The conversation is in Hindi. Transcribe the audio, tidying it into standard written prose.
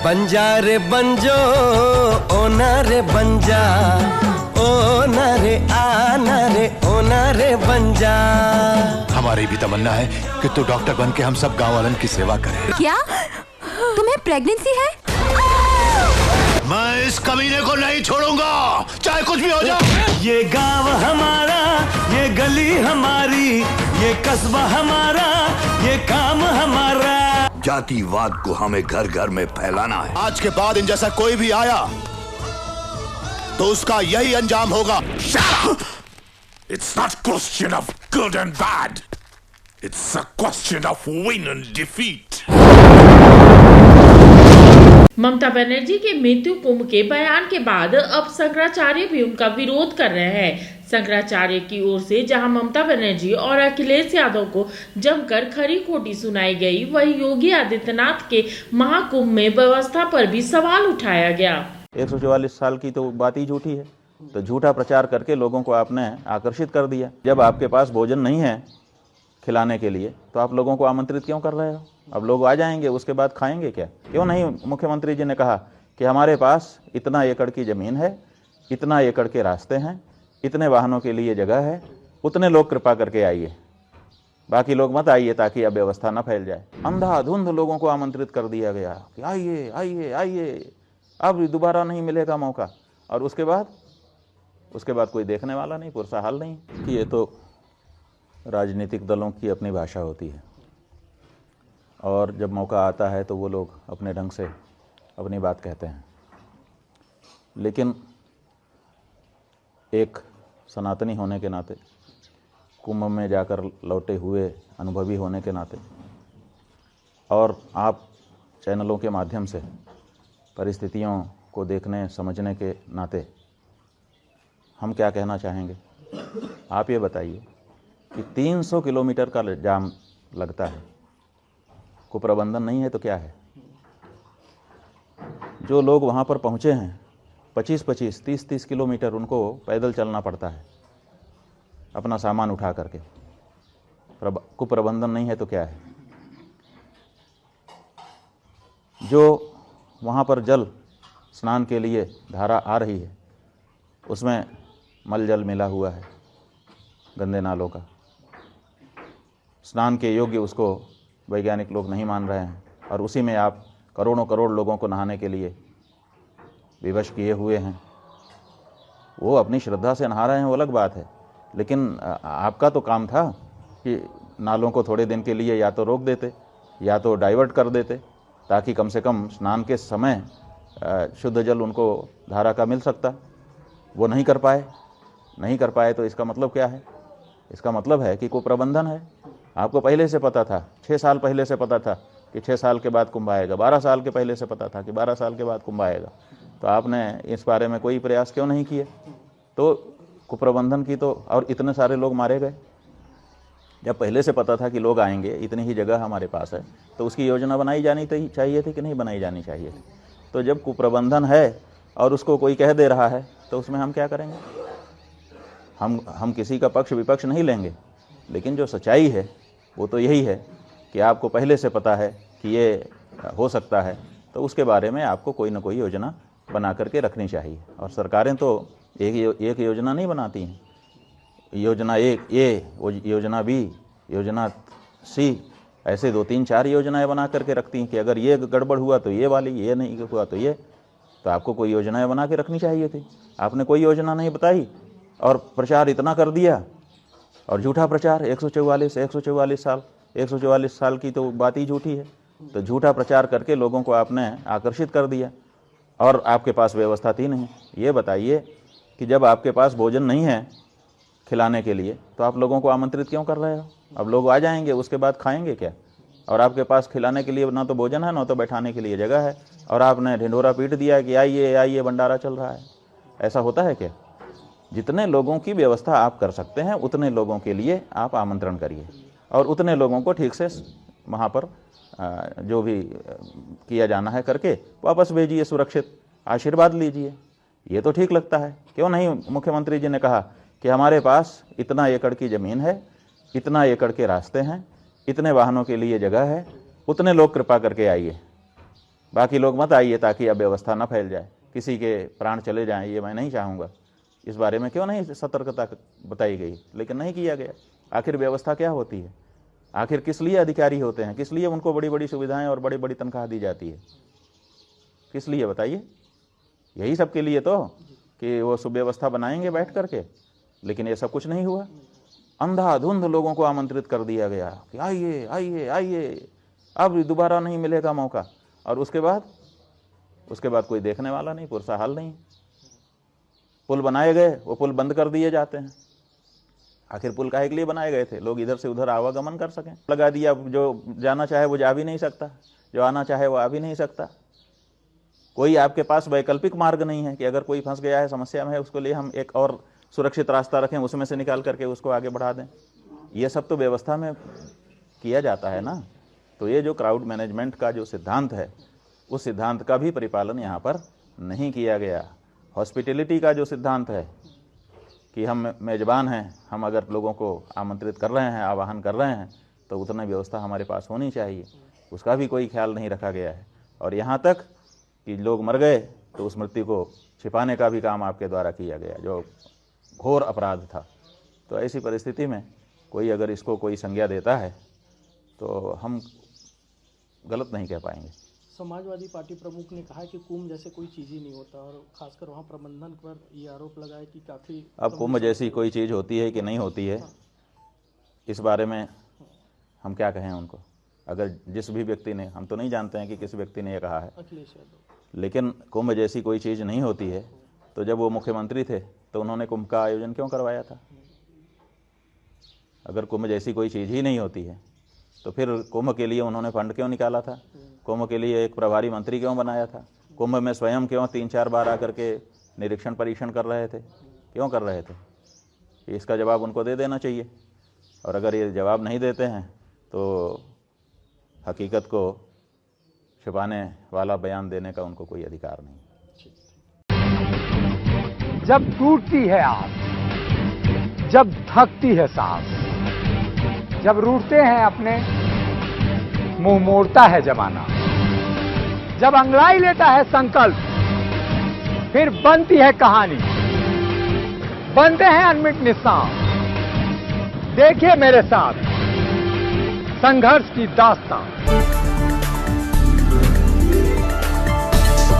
बंजारे बनजो ओना रे बंजा ओना रे आना रे ओना रे बंजा। हमारी भी तमन्ना है कि तू डॉक्टर बन के हम सब गाँव वालन की सेवा करे। क्या तुम्हें प्रेगनेंसी है? मैं इस कमीने को नहीं छोड़ूंगा, चाहे कुछ भी हो जाए। ये गांव हमारा, ये गली हमारी, ये कस्बा हमारा, ये काम हमारा। जातिवाद को हमें घर घर में फैलाना है। आज के बाद इन जैसा कोई भी आया तो उसका यही अंजाम होगा। It's not a question of good and bad. It's a question of win and defeat. Mamata Banerjee के मृत्यु कुंभ के बयान के बाद अब शंकराचार्य भी उनका विरोध कर रहे हैं। शंकराचार्य की ओर से जहां ममता बनर्जी और अखिलेश यादव को जमकर खरी खोटी सुनाई गई, वहीं योगी आदित्यनाथ के महाकुंभ में व्यवस्था पर भी सवाल उठाया गया। 144 साल की तो बात ही झूठी है, तो झूठा प्रचार करके लोगों को आपने आकर्षित कर दिया। जब आपके पास भोजन नहीं है खिलाने के लिए तो आप लोगों को आमंत्रित क्यों कर रहे हो? अब लोग आ जाएंगे, उसके बाद खाएंगे क्या? क्यों नहीं मुख्यमंत्री जी ने कहा कि हमारे पास इतना एकड़ की ज़मीन है, इतना एकड़ के रास्ते हैं, इतने वाहनों के लिए जगह है, उतने लोग कृपा करके आइए, बाकी लोग मत आइए ताकि अब व्यवस्था न फैल जाए। अंधाधुंध लोगों को आमंत्रित कर दिया गया कि आइए आइए आइए, अब दोबारा नहीं मिलेगा मौका। और उसके बाद कोई देखने वाला नहीं, पुरसा हाल नहीं। कि ये तो राजनीतिक दलों की अपनी भाषा होती है और जब मौका आता है तो वो लोग अपने ढंग से अपनी बात कहते हैं। लेकिन एक सनातनी होने के नाते, कुंभ में जाकर लौटे हुए अनुभवी होने के नाते और आप चैनलों के माध्यम से परिस्थितियों को देखने समझने के नाते हम क्या कहना चाहेंगे? आप ये बताइए कि 300 किलोमीटर का जाम लगता है, कुप्रबंधन नहीं है तो क्या है? जो लोग वहाँ पर पहुँचे हैं 25-25, 30-30 किलोमीटर उनको पैदल चलना पड़ता है अपना सामान उठा करके। कुप्रबंधन नहीं है तो क्या है? जो वहाँ पर जल स्नान के लिए धारा आ रही है उसमें मल जल मिला हुआ है, गंदे नालों का, स्नान के योग्य उसको वैज्ञानिक लोग नहीं मान रहे हैं और उसी में आप करोड़ों करोड़ लोगों को नहाने के लिए विवश किए हुए हैं। वो अपनी श्रद्धा से नहा रहे हैं, वो अलग बात है, लेकिन आपका तो काम था कि नालों को थोड़े दिन के लिए या तो रोक देते या तो डाइवर्ट कर देते ताकि कम से कम स्नान के समय शुद्ध जल उनको धारा का मिल सकता। वो नहीं कर पाए तो इसका मतलब क्या है? इसका मतलब है कि कुप्रबंधन है। आपको पहले से पता था, 6 साल पहले से पता था कि 6 साल के बाद कुंभ आएगा, 12 साल के पहले से पता था कि 12 साल के बाद कुंभ आएगा, तो आपने इस बारे में कोई प्रयास क्यों नहीं किए? तो कुप्रबंधन की तो, और इतने सारे लोग मारे गए। जब पहले से पता था कि लोग आएंगे, इतनी ही जगह हमारे पास है, तो उसकी योजना बनाई जानी चाहिए थी कि नहीं बनाई जानी चाहिए थी? तो जब कुप्रबंधन है और उसको कोई कह दे रहा है तो उसमें हम क्या करेंगे? हम किसी का पक्ष विपक्ष नहीं लेंगे, लेकिन जो सच्चाई है वो तो यही है कि आपको पहले से पता है कि ये हो सकता है, तो उसके बारे में आपको कोई ना कोई योजना बना करके रखनी चाहिए। और सरकारें तो एक योजना नहीं बनाती हैं, योजना एक ए, योजना बी, योजना सी, ऐसे 2-3-4 योजनाएं बना करके रखती हैं कि अगर ये गड़बड़ हुआ तो ये वाली, ये नहीं हुआ तो ये। तो आपको कोई योजनाएं बना के रखनी चाहिए थी। आपने कोई योजना नहीं बताई और प्रचार इतना कर दिया, और झूठा प्रचार। 144 साल की तो बात ही झूठी है, तो झूठा प्रचार करके लोगों को आपने आकर्षित कर दिया और आपके पास व्यवस्था थी नहीं। ये बताइए कि जब आपके पास भोजन नहीं है खिलाने के लिए तो आप लोगों को आमंत्रित क्यों कर रहे हो? अब लोग आ जाएंगे, उसके बाद खाएंगे क्या? और आपके पास खिलाने के लिए ना तो भोजन है, ना तो बैठाने के लिए जगह है, और आपने ढिंढोरा पीट दिया कि आइए आइए भंडारा चल रहा है। ऐसा होता है क्या? जितने लोगों की व्यवस्था आप कर सकते हैं उतने लोगों के लिए आप आमंत्रण करिए और उतने लोगों को ठीक से वहाँ पर जो भी किया जाना है करके वापस भेजिए, सुरक्षित आशीर्वाद लीजिए। ये तो ठीक लगता है। क्यों नहीं मुख्यमंत्री जी ने कहा कि हमारे पास इतना एकड़ की ज़मीन है, इतना एकड़ के रास्ते हैं, इतने वाहनों के लिए जगह है, उतने लोग कृपा करके आइए, बाकी लोग मत आइए ताकि अब व्यवस्था न फैल जाए, किसी के प्राण चले जाएं, ये मैं नहीं चाहूँगा। इस बारे में क्यों नहीं सतर्कता बताई गई, लेकिन नहीं किया गया। आखिर व्यवस्था क्या होती है, आखिर किस लिए अधिकारी होते हैं, किस लिए उनको बड़ी बड़ी सुविधाएं और बड़ी बड़ी तनख्वाह दी जाती है, किस लिए बताइए? यही सब के लिए तो कि वो सुव्यवस्था बनाएंगे बैठ करके। लेकिन ये सब कुछ नहीं हुआ। अंधाधुंध लोगों को आमंत्रित कर दिया गया कि आइए आइए आइए, अब दोबारा नहीं मिलेगा मौका। और उसके बाद कोई देखने वाला नहीं, पुरसा हाल नहीं। पुल बनाए गए, वो पुल बंद कर दिए जाते हैं। आखिर पुल काहे के लिए बनाए गए थे? लोग इधर से उधर आवागमन कर सकें। लगा दिया, जो जाना चाहे वो जा भी नहीं सकता, जो आना चाहे वो आ भी नहीं सकता। कोई आपके पास वैकल्पिक मार्ग नहीं है कि अगर कोई फंस गया है, समस्या में है, उसको लिए हम एक और सुरक्षित रास्ता रखें, उसमें से निकाल करके उसको आगे बढ़ा दें। ये सब तो व्यवस्था में किया जाता है ना। तो ये जो क्राउड मैनेजमेंट का जो सिद्धांत है, उस सिद्धांत का भी परिपालन यहाँ पर नहीं किया गया। हॉस्पिटैलिटी का जो सिद्धांत है कि हम मेजबान हैं, हम अगर लोगों को आमंत्रित कर रहे हैं, आवाहन कर रहे हैं, तो उतना व्यवस्था हमारे पास होनी चाहिए, उसका भी कोई ख्याल नहीं रखा गया है। और यहाँ तक कि लोग मर गए तो उस मृत्यु को छिपाने का भी काम आपके द्वारा किया गया, जो घोर अपराध था। तो ऐसी परिस्थिति में कोई अगर इसको कोई संज्ञा देता है तो हम गलत नहीं कह पाएंगे। समाजवादी पार्टी प्रमुख ने कहा कि कुंभ जैसे कोई चीज़ ही नहीं होता, और खासकर वहाँ प्रबंधन पर ये आरोप लगाया कि काफ़ी। अब कुंभ जैसी कोई चीज़ होती है कि नहीं होती है, इस बारे में हम क्या कहें उनको। अगर जिस भी व्यक्ति ने, हम तो नहीं जानते हैं कि किस व्यक्ति ने ये कहा है, अखिलेश यादव, लेकिन कुंभ जैसी कोई चीज़ नहीं होती है तो जब वो मुख्यमंत्री थे तो उन्होंने कुंभ का आयोजन क्यों करवाया था? अगर कुंभ जैसी कोई चीज़ ही नहीं होती है तो फिर कुंभ के लिए उन्होंने फंड क्यों निकाला था? कुंभ के लिए एक प्रभारी मंत्री क्यों बनाया था? कुंभ में स्वयं क्यों 3-4 बार आकर के निरीक्षण परीक्षण कर रहे थे? क्यों कर रहे थे? इसका जवाब उनको दे देना चाहिए। और अगर ये जवाब नहीं देते हैं तो हकीकत को छिपाने वाला बयान देने का उनको कोई अधिकार नहीं। जब टूटती है आस, जब थकती है सांस, जब रूठते हैं अपने, मुंह मोड़ता है जमाना, जब अंगड़ाई लेता है संकल्प, फिर बनती है कहानी, बनते हैं अनमिट निशान। देखिए मेरे साथ संघर्ष की दास्तान।